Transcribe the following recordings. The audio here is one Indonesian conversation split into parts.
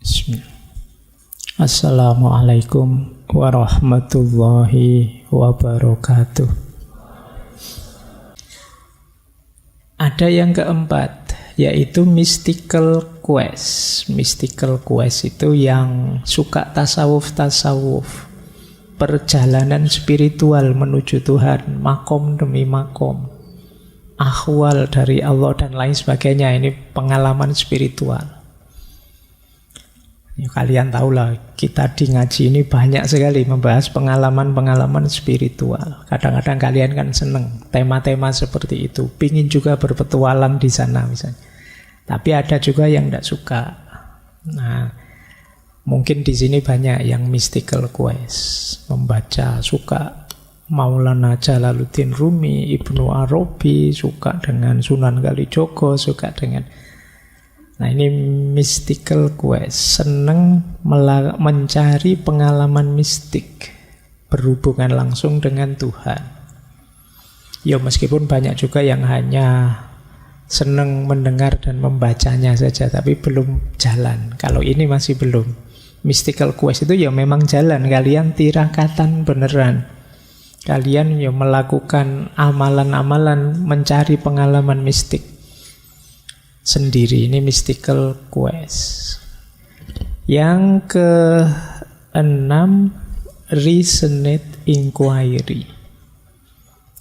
Bismillah. Assalamualaikum warahmatullahi wabarakatuh. Ada yang keempat, yaitu mystical quest. Mystical quest itu yang suka tasawuf-tasawuf, perjalanan spiritual menuju Tuhan, makom demi makom, ahwal dari Allah dan lain sebagainya. Ini pengalaman spiritual. Ya, kalian tahulah, kita di ngaji ini banyak sekali membahas pengalaman-pengalaman spiritual. Kadang-kadang kalian kan seneng tema-tema seperti itu, pingin juga berpetualang di sana misalnya. Tapi ada juga yang tidak suka. Nah, mungkin di sini banyak yang mystical quest, membaca, suka Maulana Jalaluddin Rumi, Ibnu Arabi, suka dengan Sunan Kalijogo, suka dengan... Nah, ini mystical quest, seneng mencari pengalaman mistik berhubungan langsung dengan Tuhan. Ya, meskipun banyak juga yang hanya seneng mendengar dan membacanya saja, tapi belum jalan. Kalau ini masih belum. Mystical quest itu ya memang jalan, kalian tirakatan beneran. Kalian ya melakukan amalan-amalan mencari pengalaman mistik sendiri. Ini mystical quest. Yang keenam, reasoned inquiry.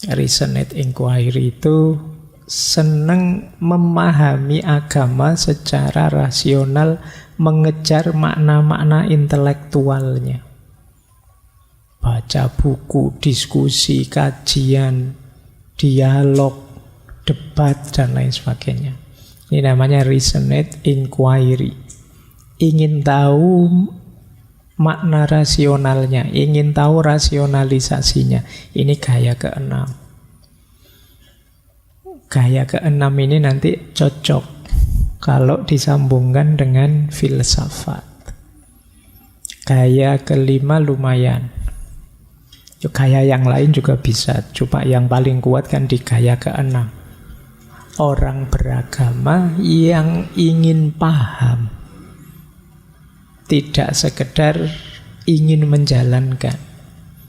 Reasoned inquiry itu senang memahami agama secara rasional, mengejar makna-makna intelektualnya. Baca buku, diskusi, kajian, dialog, debat, dan lain sebagainya. Ini namanya reasoned inquiry. Ingin tahu makna rasionalnya, ingin tahu rasionalisasinya. Ini gaya keenam. Gaya keenam ini nanti cocok kalau disambungkan dengan filsafat. Gaya kelima lumayan. Gaya yang lain juga bisa, cuma yang paling kuat kan di gaya keenam. Orang beragama yang ingin paham, tidak sekedar ingin menjalankan,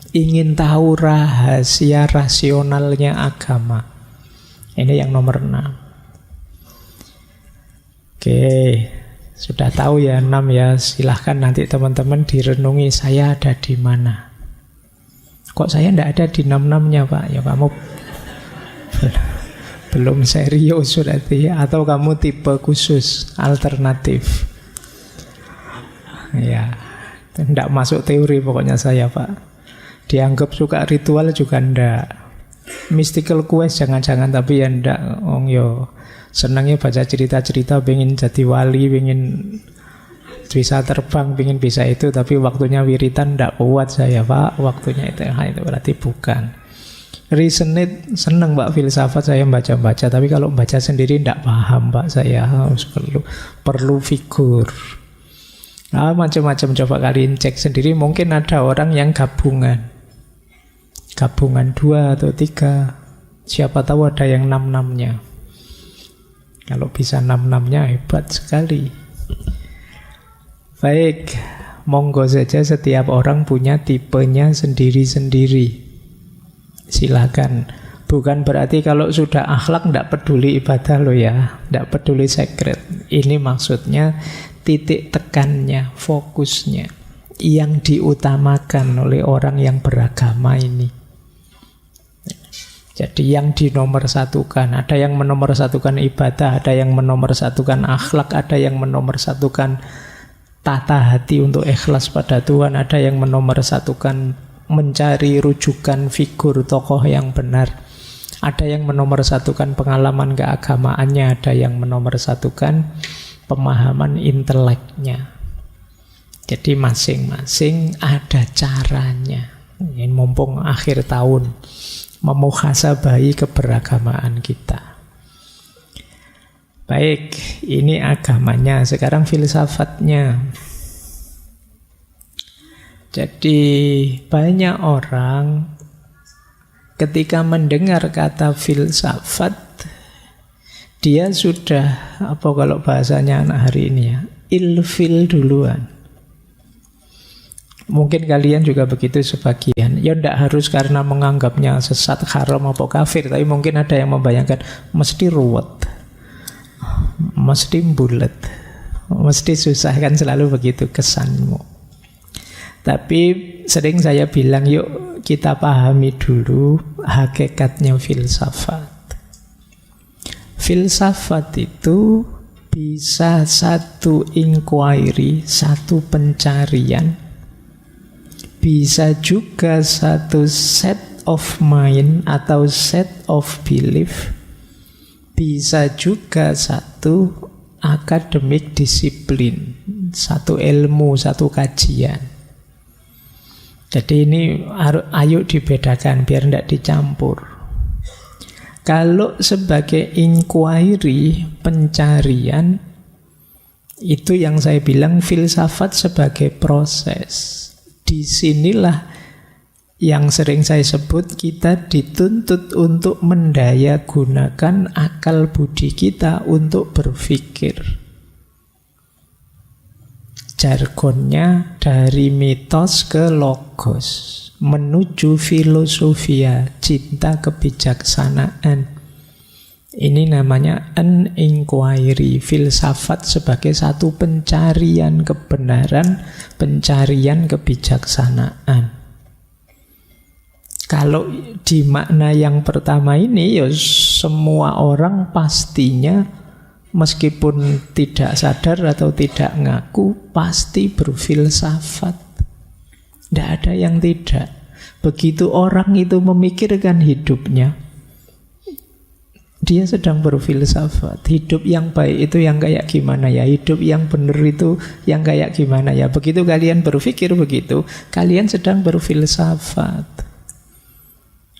ingin tahu rahasia rasionalnya agama. Ini yang nomor 6. Oke, sudah tahu ya 6 ya. Silahkan nanti teman-teman direnungi, saya ada di mana. Kok saya tidak ada di 6-6-nya Pak? Ya kamu belum serius berarti, atau kamu tipe khusus, alternatif. Ya, tidak masuk teori pokoknya saya Pak. Dianggap suka ritual juga ndak. Mystical quest jangan-jangan, tapi ya ndak. Yo senangnya baca cerita-cerita, pengen jadi wali, pengen bisa terbang, pengen bisa itu, tapi waktunya wiritan ndak kuat saya Pak. Waktunya itu berarti bukan. Reasoned, senang Pak filsafat, saya baca-baca, tapi kalau baca sendiri tidak paham Pak, saya harus perlu figur. Nah, macam-macam, coba kalian cek sendiri. Mungkin ada orang yang gabungan 2 atau 3, siapa tahu ada yang 6-6-nya. Kalau bisa 6-6-nya hebat sekali. Baik, monggo saja, setiap orang punya tipenya sendiri-sendiri. Silakan. Bukan berarti kalau sudah akhlak tidak peduli ibadah loh ya, tidak peduli sekret. Ini maksudnya titik tekannya, fokusnya, yang diutamakan oleh orang yang beragama ini. Jadi yang dinomorsatukan, ada yang menomorsatukan ibadah, ada yang menomorsatukan akhlak, ada yang menomorsatukan tata hati untuk ikhlas pada Tuhan, ada yang menomorsatukan mencari rujukan figur tokoh yang benar, ada yang menomorsatukan pengalaman keagamaannya, ada yang menomorsatukan pemahaman inteleknya. Jadi masing-masing ada caranya. Ini mumpung akhir tahun, memuhasabahi keberagamaan kita. Baik, ini agamanya. Sekarang filsafatnya. Jadi banyak orang ketika mendengar kata filsafat, dia sudah, apa kalau bahasanya anak hari ini ya, ilfil duluan. Mungkin kalian juga begitu sebagian. Ya tidak harus karena menganggapnya sesat, haram, atau kafir. Tapi mungkin ada yang membayangkan mesti ruwet, mesti bulet, mesti susah, kan selalu begitu kesanmu. Tapi sering saya bilang, yuk kita pahami dulu hakikatnya filsafat. Filsafat itu bisa satu inquiry, satu pencarian, bisa juga satu set of mind atau set of belief, bisa juga satu akademik disiplin, satu ilmu, satu kajian. Jadi ini ayo dibedakan biar tidak dicampur. Kalau sebagai inquiry, pencarian, itu yang saya bilang filsafat sebagai proses. Disinilah yang sering saya sebut kita dituntut untuk mendaya gunakan akal budi kita untuk berpikir. Jargonnya dari mitos ke logos, menuju filosofia, cinta kebijaksanaan. Ini namanya an inquiry, filsafat sebagai satu pencarian kebenaran, pencarian kebijaksanaan. Kalau di makna yang pertama ini, ya semua orang pastinya meskipun tidak sadar atau tidak ngaku, pasti berfilsafat. Tidak ada yang tidak. Begitu orang itu memikirkan hidupnya, dia sedang berfilsafat. Hidup yang baik itu yang kayak gimana ya? Hidup yang benar itu yang kayak gimana ya? Begitu kalian berpikir begitu, kalian sedang berfilsafat.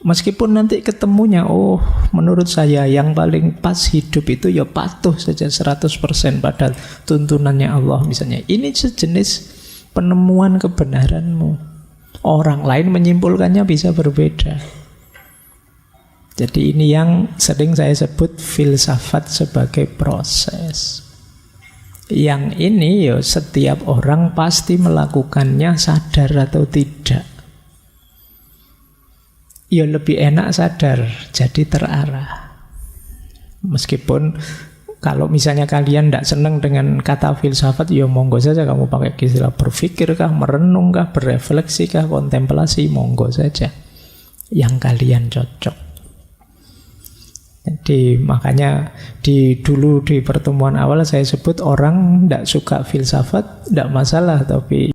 Meskipun nanti ketemunya, oh menurut saya yang paling pas hidup itu ya patuh saja 100% pada tuntunannya Allah misalnya. Ini sejenis penemuan kebenaranmu. Orang lain menyimpulkannya bisa berbeda. Jadi ini yang sering saya sebut filsafat sebagai proses. Yang ini ya setiap orang pasti melakukannya sadar atau tidak. Ya lebih enak sadar, jadi terarah. Meskipun kalau misalnya kalian tidak senang dengan kata filsafat, ya monggo saja kamu pakai istilah berpikir kah, merenung kah, berefleksi kah, kontemplasi, monggo saja. Yang kalian cocok. Jadi makanya dulu di pertemuan awal saya sebut orang tidak suka filsafat, tidak masalah, tapi